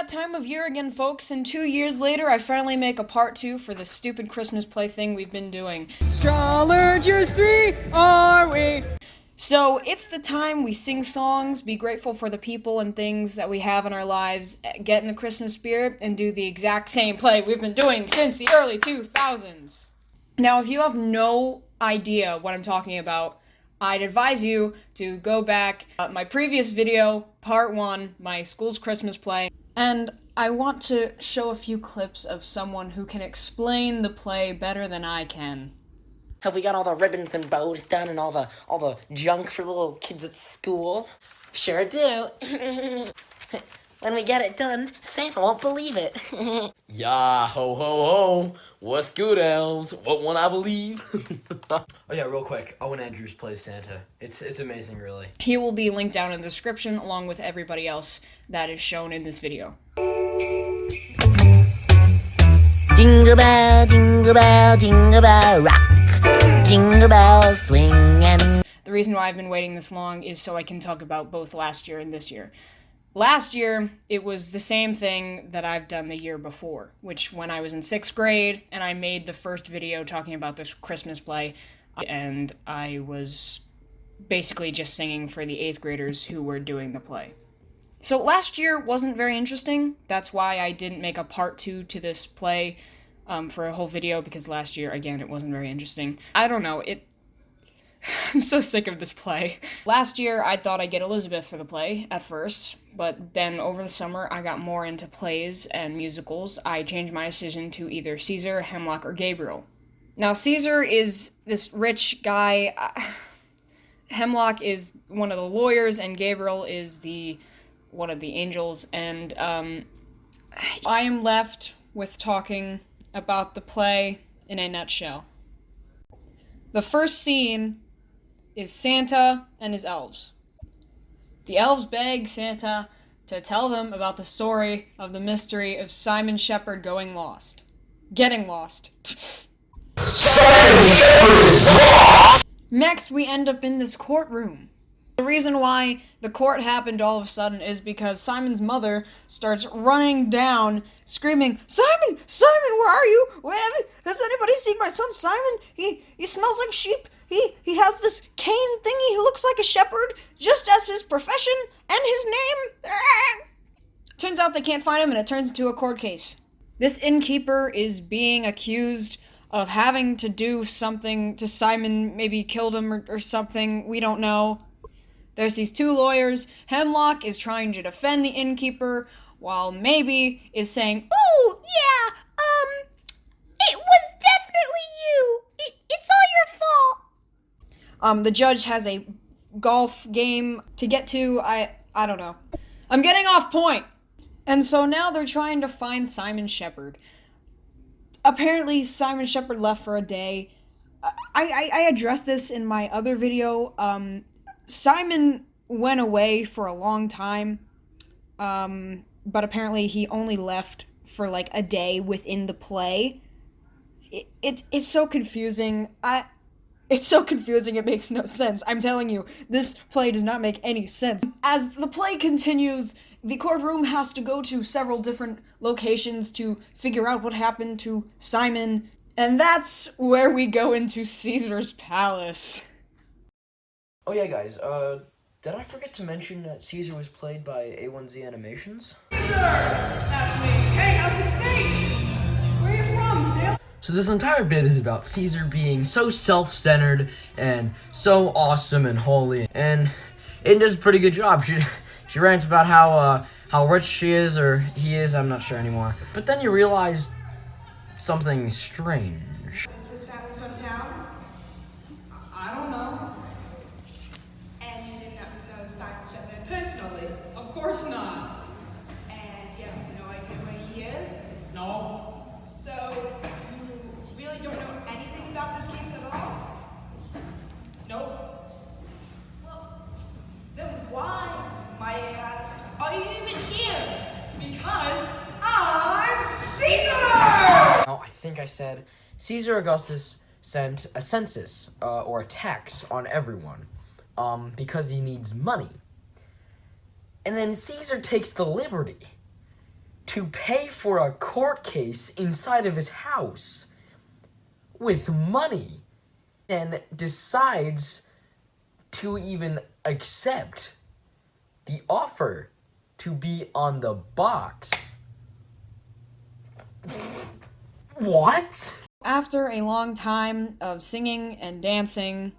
that time of year again, folks, and 2 years later, I finally make a part 2 for the stupid Christmas play thing we've been doing. Astrologers 3, are we? So, it's the time we sing songs, be grateful for the people and things that we have in our lives, get in the Christmas spirit, and do the exact same play we've been doing since the early 2000s. Now, if you have no idea what I'm talking about, I'd advise you to go back my previous video, part 1, my school's Christmas play, and I want to show a few clips of someone who can explain the play better than I can. Have we got all the ribbons and bows done and all the junk for the little kids at school? Sure do. When we get it done, Santa won't believe it. Yeah, ho ho ho. What's good, elves? What won't I believe? Oh yeah, real quick. Owen Andrews plays Santa. It's amazing, really. He will be linked down in the description along with everybody else that is shown in this video. Jingle bell, rock. Jingle bell, swing and... The reason why I've been waiting this long is so I can talk about both last year and this year. Last year, it was the same thing that I've done the year before, which when I was in 6th grade, and I made the first video talking about this Christmas play, and I was basically just singing for the 8th graders who were doing the play. So last year wasn't very interesting. That's why I didn't make a part 2 to this play for a whole video, because last year, again, it wasn't very interesting. I don't know, I'm so sick of this play. Last year, I thought I'd get Elizabeth for the play at first, but then over the summer, I got more into plays and musicals. I changed my decision to either Caesar, Hemlock, or Gabriel. Now, Caesar is this rich guy. Hemlock is one of the lawyers, and Gabriel is one of the angels, and I am left with talking about the play in a nutshell. The first scene is Santa and his elves. The elves beg Santa to tell them about the story of the mystery of Simon Shepard getting lost. Simon Shepard is lost! Next, we end up in this courtroom. The reason why the court happened all of a sudden is because Simon's mother starts running down, screaming, Simon! Simon, where are you? Has anybody seen my son Simon? He smells like sheep. He has this cane thingy. He looks like a shepherd, just as his profession and his name. Turns out they can't find him, and it turns into a court case. This innkeeper is being accused of having to do something to Simon, maybe killed him or something. We don't know. There's these two lawyers. Hemlock is trying to defend the innkeeper, while Maybe is saying, "Oh, yeah, it was definitely you. It's all your fault." The judge has a golf game to get to. I don't know. I'm getting off point. And so now they're trying to find Simon Shepard. Apparently, Simon Shepard left for a day. I addressed this in my other video. Simon went away for a long time, but apparently he only left for like a day within the play. It's so confusing. It's so confusing it makes no sense. I'm telling you, this play does not make any sense. As the play continues, the courtroom has to go to several different locations to figure out what happened to Simon, and that's where we go into Caesar's palace. Oh yeah, guys, did I forget to mention that Caesar was played by A1Z Animations? Caesar! That's me. Hey, how's the steak? Where are you from, Sil? So this entire bit is about Caesar being so self-centered and so awesome and holy, and it does a pretty good job. She rants about how rich she is, or he is, I'm not sure anymore. But then you realize something strange. Is his family's hometown? I don't know. And you didn't know Simon Shepard personally? Of course not. And you have no idea where he is? No. So, you really don't know anything about this case at all? Nope. Well, then why, might I ask, are you even here? Because I'm Caesar! Oh, I think I said Caesar Augustus sent a census, or a tax on everyone, because he needs money. And then Caesar takes the liberty to pay for a court case inside of his house with money and decides to even accept the offer to be on the box. What? After a long time of singing and dancing,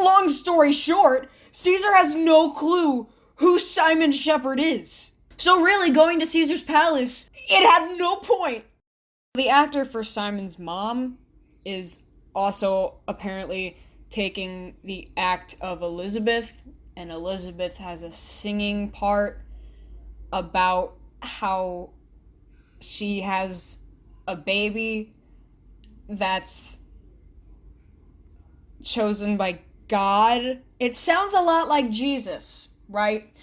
long story short, Caesar has no clue who Simon Shepard is. So really, going to Caesar's palace, it had no point. The actor for Simon's mom is also apparently taking the act of Elizabeth, and Elizabeth has a singing part about how she has a baby that's chosen by God. It sounds a lot like Jesus, right?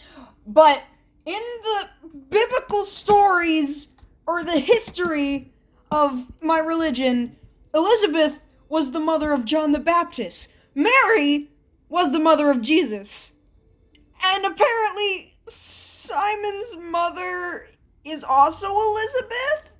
But in the biblical stories or the history of my religion, Elizabeth was the mother of John the Baptist. Mary was the mother of Jesus. And apparently Simon's mother is also Elizabeth?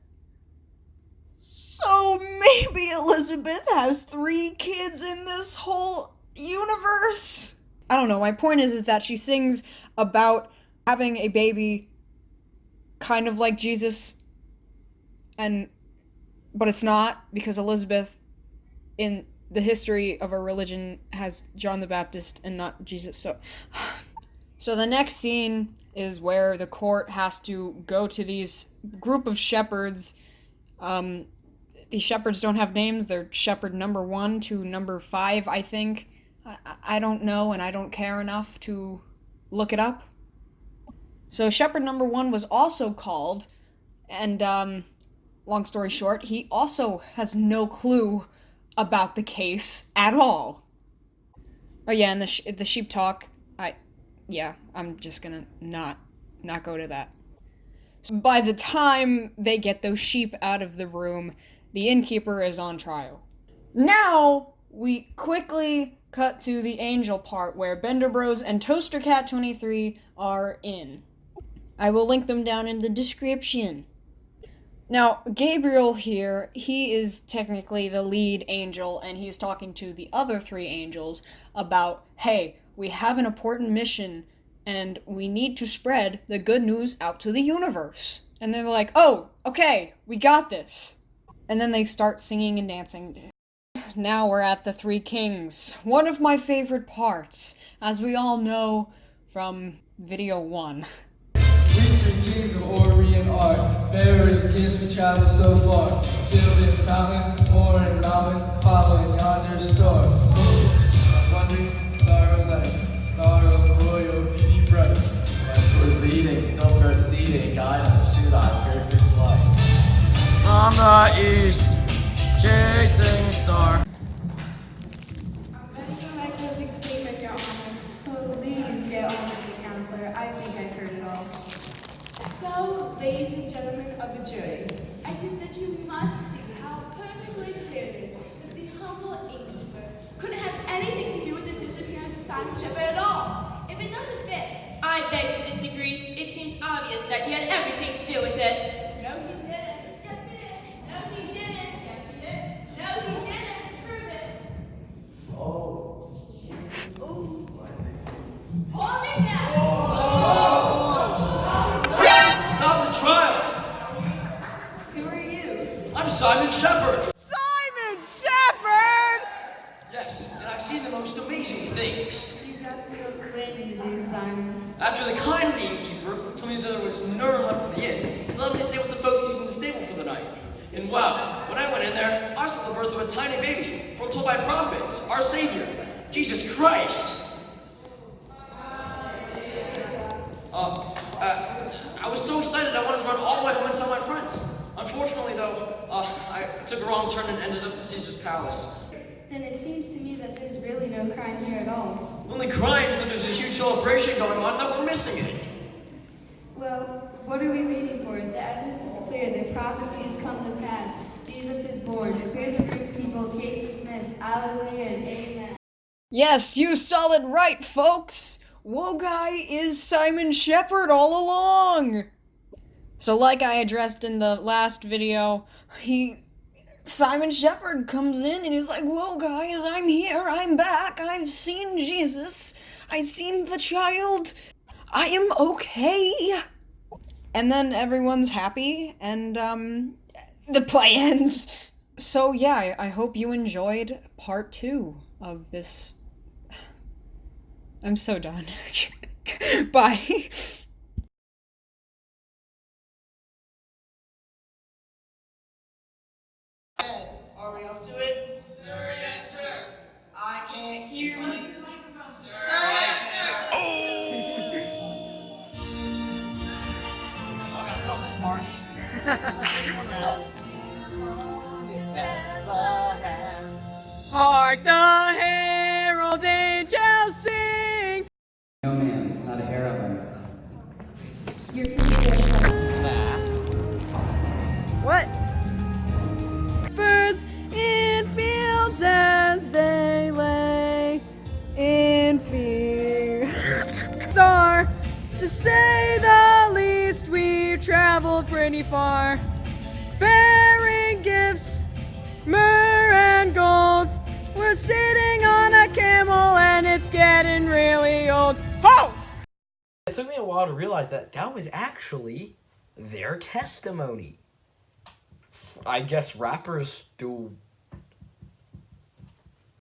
So maybe Elizabeth has 3 kids in this whole universe? I don't know, my point is that she sings about having a baby kind of like Jesus, but it's not, because Elizabeth in the history of our religion has John the Baptist and not Jesus. So the next scene is where the court has to go to these group of shepherds. These shepherds don't have names. They're shepherd number 1 to number 5, I think. I don't know, and I don't care enough to look it up. So shepherd number 1 was also called, and long story short, he also has no clue about the case at all. Oh yeah, and the sheep talk, I'm just gonna not go to that. By the time they get those sheep out of the room, the innkeeper is on trial. Now, we quickly cut to the angel part where Bender Bros and Toaster Cat 23 are in. I will link them down in the description. Now, Gabriel here, he is technically the lead angel, and he's talking to the other 3 angels about, hey, we have an important mission, and we need to spread the good news out to the universe. And they're like, oh, okay, we got this. And then they start singing and dancing. Now we're at the 3 kings. One of my favorite parts, as we all know from video 1. Western kings of Orient art, bearers of gifts we travel so far, filled in fountain, pouring in ramen, following yonder star. Wondering star of light, star of royal beauty bright. As we're leading, still proceeding, guide us to thy perfect light. From the east, chasing star. I'm ready for my closing statement, Your Honor. Please get on with me, Counselor. I think I've heard it all. So, ladies and gentlemen of the jury, I think that you must see how perfectly clear it is that the humble innkeeper couldn't have anything to do with the disappearance of Simon Shepard at all. If it doesn't fit, I beg to disagree. It seems obvious that he had everything to do with it. no, he didn't. Yes, he did. No, he didn't. Yes, he did. No, he didn't. Prove it. Hold me now. Stop the trial! Who are you? I'm Simon Shepard! Simon Shepard! Yes, and I've seen the most amazing things. You've got some explaining to do, Simon. After the kind innkeeper told me that there was no room left in the inn, he let me stay with the folks using the stable for the night. And wow, when I went in there, I saw the birth of a tiny baby, foretold by prophets, our Savior, Jesus Christ. I was so excited I wanted to run all the way home and tell my friends. Unfortunately, though, I took a wrong turn and ended up at Caesar's palace. Then it seems to me that there's really no crime here at all. The only crime is that there's a huge celebration going on that we're missing it. Well, what are we waiting for? The evidence is clear. The prophecy has come to pass. Jesus is born. Clear the room, people. Case dismissed. Alleluia and amen. Yes, you saw it right, folks! whoa guy is Simon Shepard all along! So like I addressed in the last video, Simon Shepard comes in and he's like, whoa guys, I'm here, I'm back, I've seen Jesus, I've seen the child, I am okay. And then everyone's happy, and the play ends. So yeah, I hope you enjoyed part 2 of this. I'm so done. Bye. Are we up to it? Sir, yes, sir. I can't hear you. Sir, yes, sir. I'm gonna film this part. Hark the herald angels sing. No, ma'am, not a hair of him. You're forgetting. What? Birds in fields as they lay in fields. Star, to say the least, we've traveled pretty far, bearing gifts, myrrh and gold. We're sitting on a camel and it's getting really old. Ho! It took me a while to realize that was actually their testimony. I guess rappers do